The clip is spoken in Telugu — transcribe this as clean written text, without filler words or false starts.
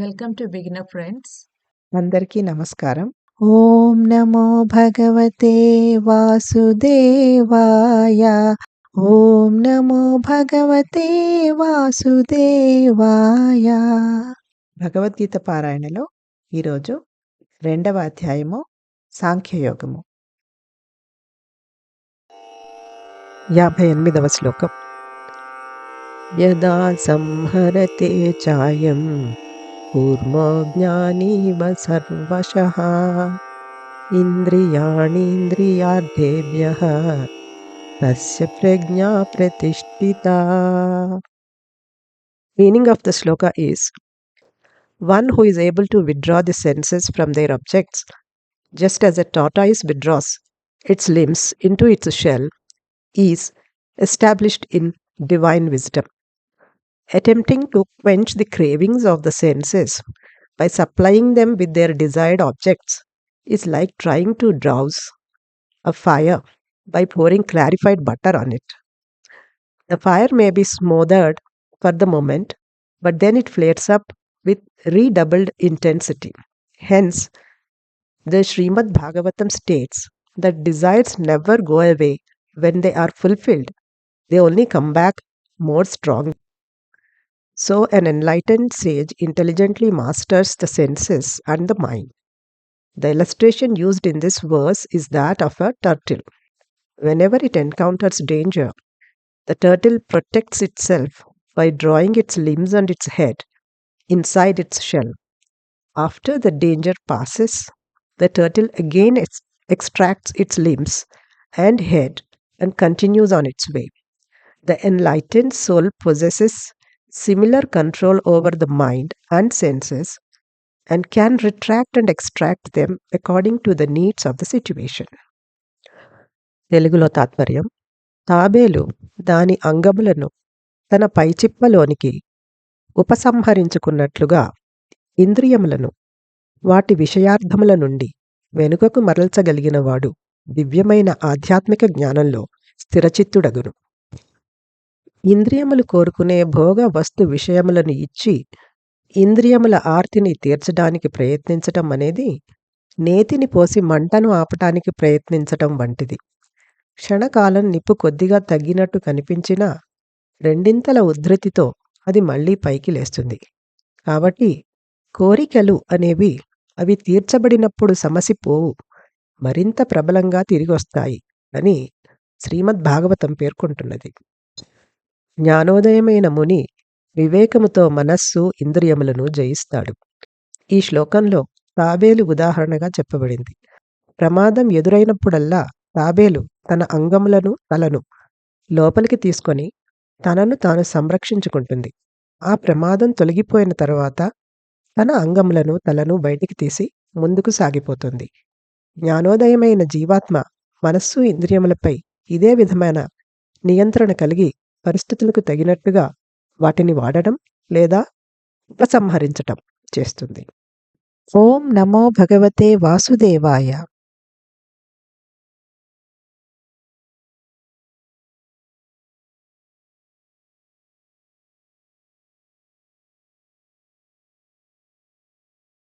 Welcome to beginner friends. అందరికీ నమస్కారం. ఓం నమో భగవతే వాసుదేవాయ. ఓం నమో భగవతే వాసుదేవాయ. భగవద్గీత పారాయణలో ఈరోజు 2వ అధ్యాయము సాంఖ్యయోగము. 58వ శ్లోకం. యదా సంహరతే చాయం కూర్మజ్ఞానీవ సర్వశః ఇంద్రియాణీంద్రియార్థేభ్యః తస్య ప్రజ్ఞా ప్రతిష్ఠితా. Meaning of the sloka is, one who is able to withdraw the senses from their objects, just as a tortoise withdraws its limbs into its shell, is established in divine wisdom. Attempting to quench the cravings of the senses by supplying them with their desired objects is like trying to douse a fire by pouring clarified butter on it. The fire may be smothered for the moment, but then it flares up with redoubled intensity. Hence, the Srimad Bhagavatam states that desires never go away when they are fulfilled, they only come back more strong. So, an enlightened sage intelligently masters the senses and the mind. The illustration used in this verse is that of a turtle. Whenever it encounters danger, the turtle protects itself by drawing its limbs and its head inside its shell. After the danger passes, the turtle again extracts its limbs and head and continues on its way. The enlightened soul possesses similar control over the mind and senses and can retract and extract them according to the needs of the situation. తెలుగులో తాత్పర్యం. తాబేలు దాని అంగములను తన పైచిప్పలోనికి ఉపసంహరించుకున్నట్లుగా ఇంద్రియములను వాటి విషయార్థముల నుండి వెనుకకు మరల్చగలిగినవాడు దివ్యమైన ఆధ్యాత్మిక జ్ఞానంలో స్థిరచిత్తుడగును. ఇంద్రియములు కోరుకునే భోగ వస్తు విషయములను ఇచ్చి ఇంద్రియముల ఆర్తిని తీర్చడానికి ప్రయత్నించటం అనేది నేతిని పోసి మంటను ఆపటానికి ప్రయత్నించటం వంటిది. క్షణకాలం నిప్పు కొద్దిగా తగ్గినట్టు కనిపించినా రెండింతల ఉద్ధృతితో అది మళ్ళీ పైకి లేస్తుంది. కాబట్టి కోరికలు అనేవి అవి తీర్చబడినప్పుడు సమసిపోవు, మరింత ప్రబలంగా తిరిగొస్తాయి అని శ్రీమద్ భాగవతం పేర్కొంటున్నది. జ్ఞానోదయమైన ముని వివేకముతో మనస్సు ఇంద్రియములను జయిస్తాడు. ఈ శ్లోకంలో తాబేలు ఉదాహరణగా చెప్పబడింది. ప్రమాదం ఎదురైనప్పుడల్లా తాబేలు తన అంగములను తలను లోపలికి తీసుకొని తనను తాను సంరక్షించుకుంటుంది. ఆ ప్రమాదం తొలగిపోయిన తర్వాత తన అంగములను తలను బయటికి తీసి ముందుకు సాగిపోతుంది. జ్ఞానోదయమైన జీవాత్మ మనస్సు ఇంద్రియములపై ఇదే విధమైన నియంత్రణ కలిగి పరిస్థితులకు తగినట్టుగా వాటిని వాడడం లేదా ఉపసంహరించటం చేస్తుంది. ఓం నమో భగవతే వాసుదేవాయ.